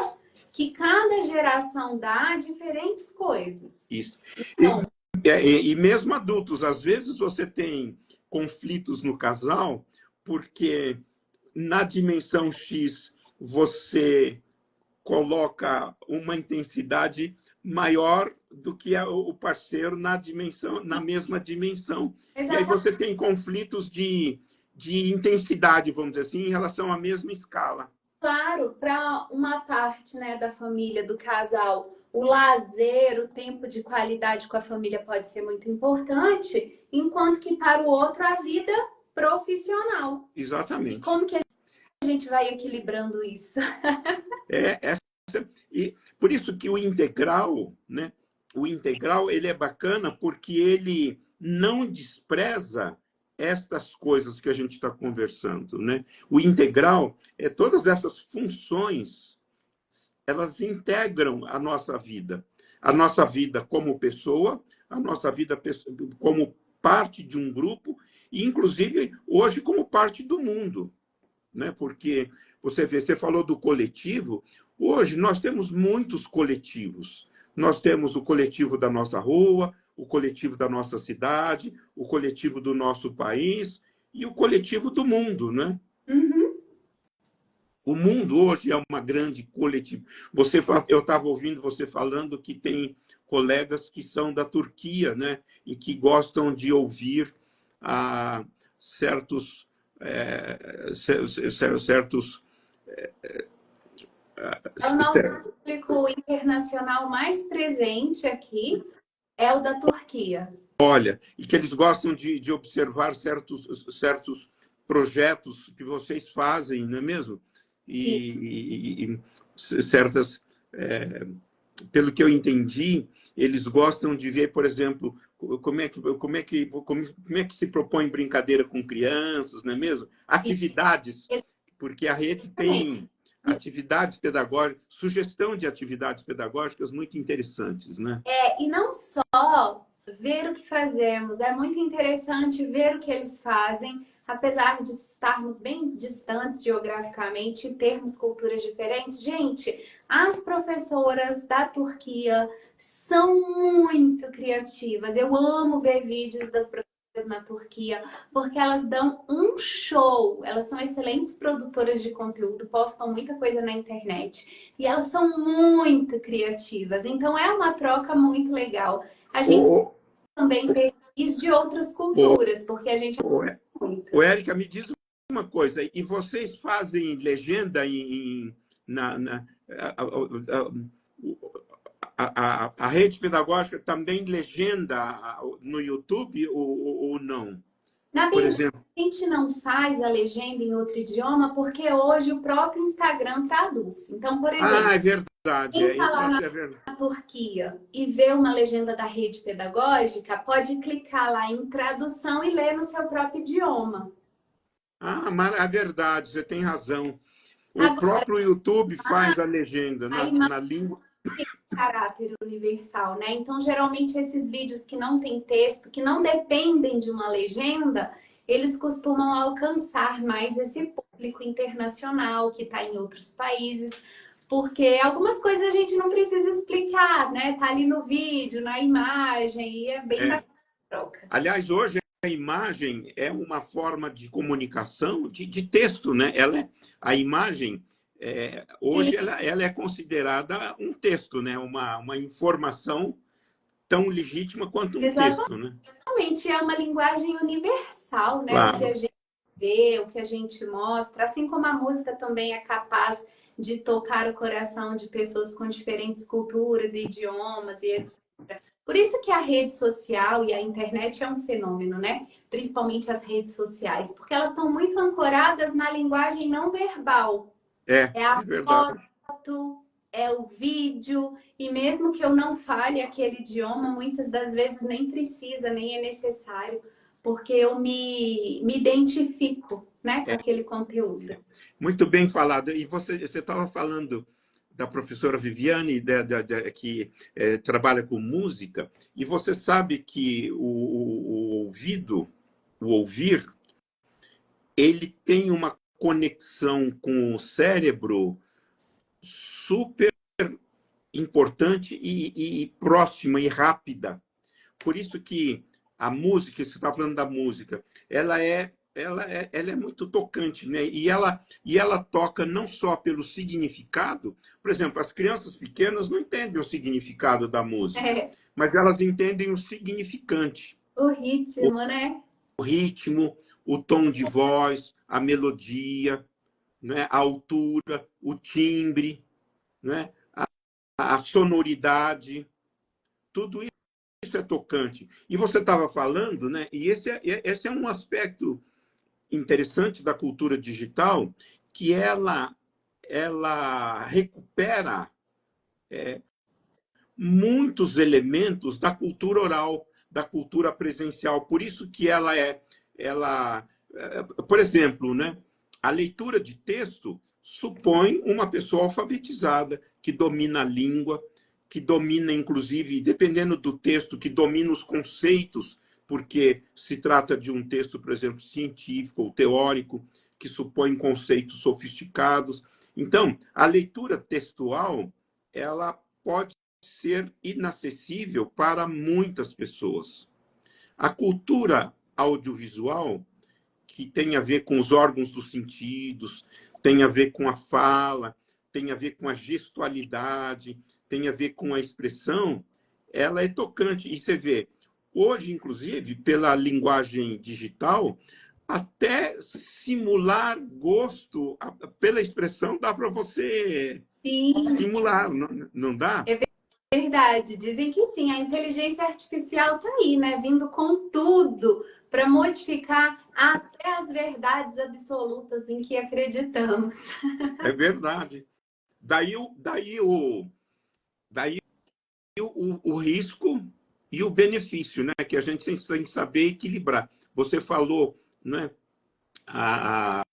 que cada geração dá a diferentes coisas. isso. Então, E mesmo adultos, às vezes você tem conflitos no casal, porque na dimensão X você coloca uma intensidade maior do que o parceiro na mesma dimensão. E aí exatamente. você tem conflitos de intensidade, vamos dizer assim, em relação à mesma escala. Claro, para uma parte, né, da família, do casal, o lazer, o tempo de qualidade com a família pode ser muito importante, enquanto que para o outro a vida profissional. E Exatamente. como que a gente vai equilibrando isso? E por isso que o integral, né? O integral ele é bacana porque ele não despreza estas coisas que a gente está conversando, né? O integral é todas essas funções, elas integram a nossa vida como pessoa, a nossa vida como parte de um grupo e, inclusive, hoje como parte do mundo, né? Porque você falou do coletivo. Hoje nós temos muitos coletivos. Nós temos o coletivo da nossa rua, o coletivo da nossa cidade, o coletivo do nosso país e o coletivo do mundo, né? Uhum. O mundo hoje é uma grande coletiva. Eu estava ouvindo você falando que tem colegas que são da Turquia, né? E que gostam de ouvir certos, certos. É o nosso público internacional mais presente aqui, é o da Turquia. Olha, e que eles gostam de observar certos projetos que vocês fazem, não é mesmo? E certas, pelo que eu entendi, eles gostam de ver, por exemplo, como é que se propõe brincadeira com crianças, não é mesmo? Atividades, porque a rede tem atividades pedagógicas, sugestão de atividades pedagógicas muito interessantes, né? E não só ver o que fazemos, é muito interessante ver o que eles fazem, apesar de estarmos bem distantes geograficamente e termos culturas diferentes. Gente, as professoras da Turquia são muito criativas. Eu amo ver vídeos das professoras na Turquia, porque elas dão um show. Elas são excelentes produtoras de conteúdo, postam muita coisa na internet e elas são muito criativas. Então é uma troca muito legal. A gente também perfis de outras culturas, porque a gente muito. Érica, me diz uma coisa, e vocês fazem legenda a rede pedagógica também legenda no YouTube ou não? Na verdade, a gente não faz a legenda em outro idioma porque hoje o próprio Instagram traduz. Então, por exemplo, é verdade. quem está lá na Turquia e vê uma legenda da rede pedagógica, pode clicar lá em tradução e ler no seu próprio idioma. Mas é verdade, você tem razão. O próprio YouTube faz a legenda na língua. Caráter universal, né? Então, geralmente, esses vídeos que não tem texto, que não dependem de uma legenda, eles costumam alcançar mais esse público internacional que está em outros países, porque algumas coisas a gente não precisa explicar, né? Tá ali no vídeo, na imagem, e é bem bacana a troca. Aliás, hoje a imagem é uma forma de comunicação de texto, né? A imagem hoje ela é considerada um texto, né? Uma informação tão legítima quanto um texto, né? Exatamente, é uma linguagem universal, né? Claro. O que a gente vê, o que a gente mostra, assim como a música também é capaz de tocar o coração de pessoas com diferentes culturas e idiomas e etc. Por isso que a rede social e a internet é um fenômeno, né? Principalmente as redes sociais, porque elas estão muito ancoradas na linguagem não verbal. É a verdade. foto, é o vídeo, e mesmo que eu não fale aquele idioma, muitas das vezes nem precisa, nem é necessário, porque eu me identifico, né, com aquele conteúdo. Muito bem falado. E você estava falando da professora Viviane, que trabalha com música, e você sabe que o ouvido, o ouvir, ele tem uma conexão com o cérebro super importante e próxima e rápida. Por isso que a música, você está falando da música, ela é muito tocante, né? E ela toca não só pelo significado. Por exemplo, as crianças pequenas não entendem o significado da música, mas elas entendem o significante. O ritmo, né? O ritmo, o tom de voz, a melodia, né? A altura, o timbre, né? A sonoridade, tudo isso é tocante. E você estava falando, né? E esse é um aspecto interessante da cultura digital, que ela recupera muitos elementos da cultura oral, da cultura presencial. Por isso que por exemplo, né? A leitura de texto supõe uma pessoa alfabetizada, que domina a língua, que domina, inclusive, dependendo do texto, que domina os conceitos, porque se trata de um texto, por exemplo, científico ou teórico, que supõe conceitos sofisticados. Então, a leitura textual, ela pode ser inacessível para muitas pessoas. A cultura audiovisual, que tem a ver com os órgãos dos sentidos, tem a ver com a fala, tem a ver com a gestualidade, tem a ver com a expressão, ela é tocante. E você vê, hoje, inclusive, pela linguagem digital, até simular gosto, pela expressão, dá para você Sim, simular, não dá? é verdade. Dizem que sim, a inteligência artificial está aí, né? Vindo com tudo para modificar até as verdades absolutas em que acreditamos. É verdade. Daí o risco e o benefício, né? Que a gente tem que saber equilibrar. Você falou, né? A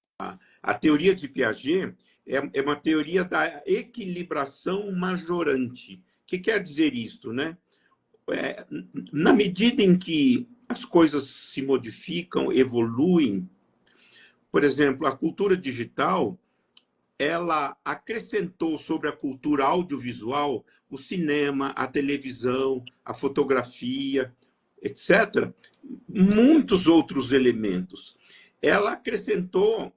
teoria de Piaget é uma teoria da equilibração majorante. O que quer dizer isso, né? Na medida em que as coisas se modificam, evoluem, por exemplo, a cultura digital, ela acrescentou sobre a cultura audiovisual o cinema, a televisão, a fotografia, etc., muitos outros elementos. Ela acrescentou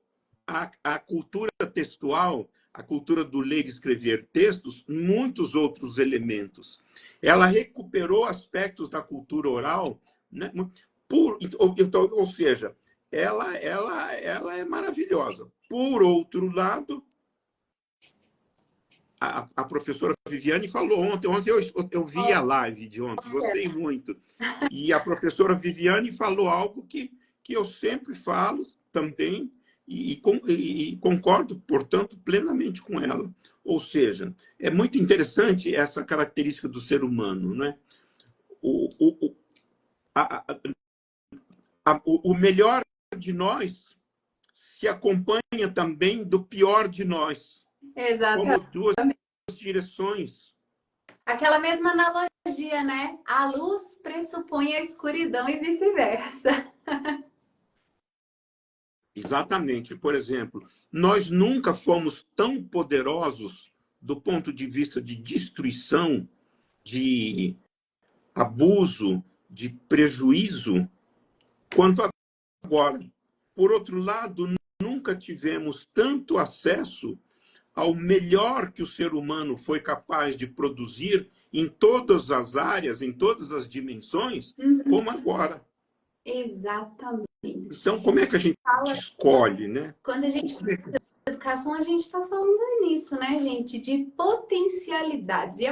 à cultura textual, a cultura do ler e escrever textos, muitos outros elementos. Ela recuperou aspectos da cultura oral, né? Ou seja, ela é maravilhosa. Por outro lado, a professora Viviane falou ontem eu vi a live de ontem, gostei muito. E a professora Viviane falou algo que eu sempre falo também e concordo, portanto, plenamente com ela. Ou seja, é muito interessante essa característica do ser humano, né? A, o melhor de nós se acompanha também do pior de nós, como Exatamente. duas direções. Aquela mesma analogia, né? A luz pressupõe a escuridão e vice-versa. Exatamente. Por exemplo, nós nunca fomos tão poderosos do ponto de vista de destruição, de abuso, de prejuízo, quanto agora. Por outro lado, nunca tivemos tanto acesso ao melhor que o ser humano foi capaz de produzir em todas as áreas, em todas as dimensões, como agora. Exatamente. Então, como é que a gente escolhe, né? Quando a gente fala de educação, a gente está falando nisso, né, gente? De potencialidades. E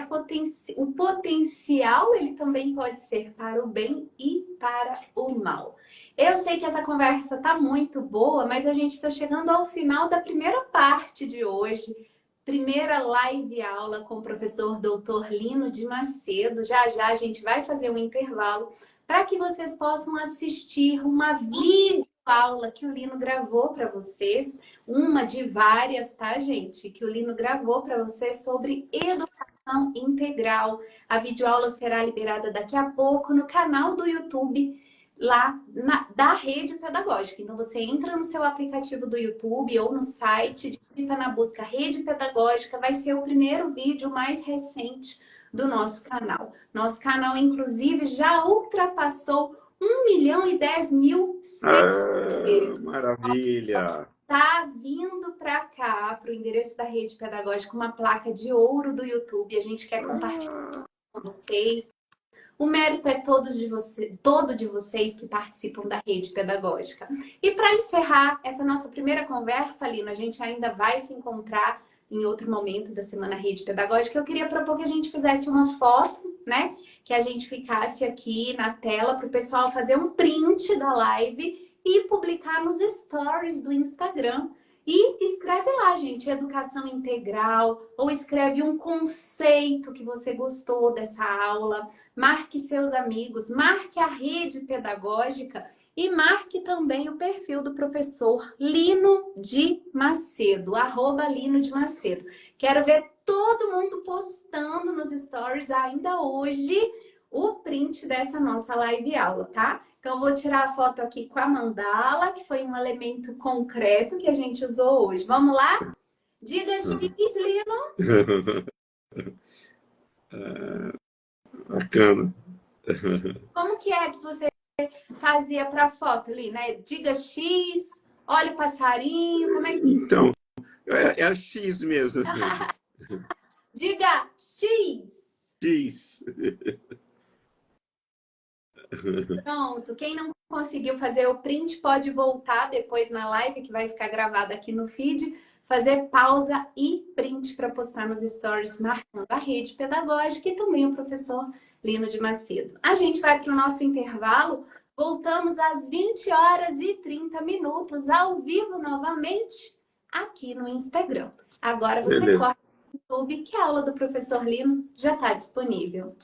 o potencial, ele também pode ser para o bem e para o mal. Eu sei que essa conversa está muito boa, mas a gente está chegando ao final da primeira parte de hoje. Primeira live aula com o professor Dr. Lino de Macedo. Já já a gente vai fazer um intervalo para que vocês possam assistir uma videoaula que o Lino gravou para vocês, uma de várias, tá, gente? Que o Lino gravou para vocês sobre educação integral. A videoaula será liberada daqui a pouco no canal do YouTube lá da Rede Pedagógica. Então, você entra no seu aplicativo do YouTube ou no site, digita na busca Rede Pedagógica, vai ser o primeiro vídeo mais recente do nosso canal. Nosso canal, inclusive, já ultrapassou 1.010.000 seguidores. Maravilha! Tá vindo para cá, para o endereço da Rede Pedagógica, uma placa de ouro do YouTube. A gente quer compartilhar com vocês. O mérito é todo de vocês que participam da Rede Pedagógica. E para encerrar essa nossa primeira conversa, Lino, a gente ainda vai se encontrar em outro momento da Semana Rede Pedagógica. Eu queria propor que a gente fizesse uma foto, né? Que a gente ficasse aqui na tela para o pessoal fazer um print da live e publicar nos stories do Instagram. E escreve lá, gente, educação integral, ou escreve um conceito que você gostou dessa aula. Marque seus amigos, marque a Rede Pedagógica e marque também o perfil do professor Lino de Macedo, @Lino de Macedo. Quero ver todo mundo postando nos stories ainda hoje o print dessa nossa live aula, tá? Então, eu vou tirar a foto aqui com a mandala, que foi um elemento concreto que a gente usou hoje. Vamos lá? Diga X, Lino. Bacana. Como que é que você fazia para foto, Li, né? Diga X, olha o passarinho, como é que... Então, é X mesmo. Diga X. X. Pronto. Quem não conseguiu fazer o print pode voltar depois na live, que vai ficar gravada aqui no feed, fazer pausa e print para postar nos stories, marcando a rede pedagógica e também o professor Lino de Macedo. A gente vai para o nosso intervalo. Voltamos às 20h30, ao vivo novamente, aqui no Instagram. Agora você Beleza. corre no YouTube, que a aula do professor Lino já está disponível.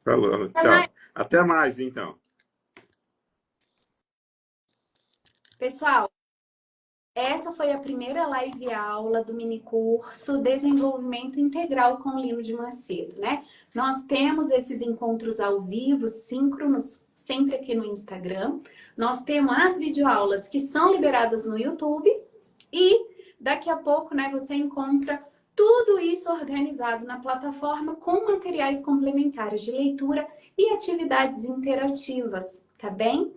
Falou, Até tchau. mais. Até mais, então. Pessoal, essa foi a primeira live aula do minicurso Desenvolvimento Integral com Lino de Macedo, né? Nós temos esses encontros ao vivo, síncronos, sempre aqui no Instagram. Nós temos as videoaulas que são liberadas no YouTube e daqui a pouco, né, você encontra tudo isso organizado na plataforma com materiais complementares de leitura e atividades interativas, tá bem?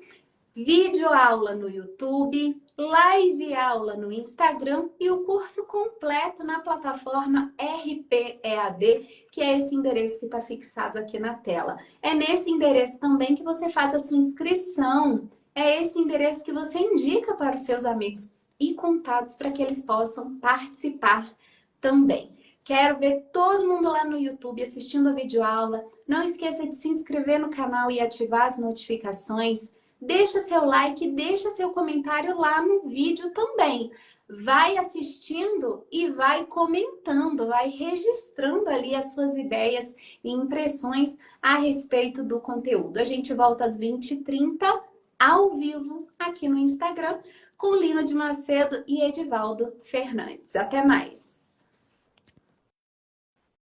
Videoaula no YouTube, live aula no Instagram e o curso completo na plataforma RPEAD, que é esse endereço que está fixado aqui na tela. É nesse endereço também que você faz a sua inscrição. É esse endereço que você indica para os seus amigos e contatos para que eles possam participar também. Quero ver todo mundo lá no YouTube assistindo a videoaula. Não esqueça de se inscrever no canal e ativar as notificações. Deixa seu like, deixa seu comentário lá no vídeo também. Vai assistindo e vai comentando, vai registrando ali as suas ideias e impressões a respeito do conteúdo. A gente volta às 20h30 ao vivo aqui no Instagram com Lino de Macedo e Edivaldo Fernandes. Até mais!